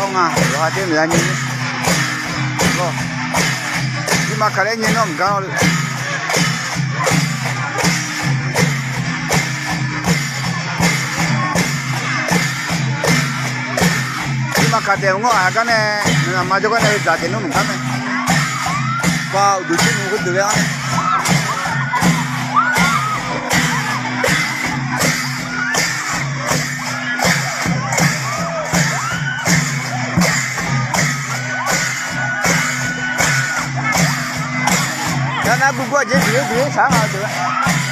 ông à rồi tên là nhìn rồi nhưng mà cái này nhìn nó không cao nhưng mà cái này ngó cái này mà cho cái này giá tiền nó không cao này vào đủ chín một cái được đấy Karena gua jadi dia sama tuh.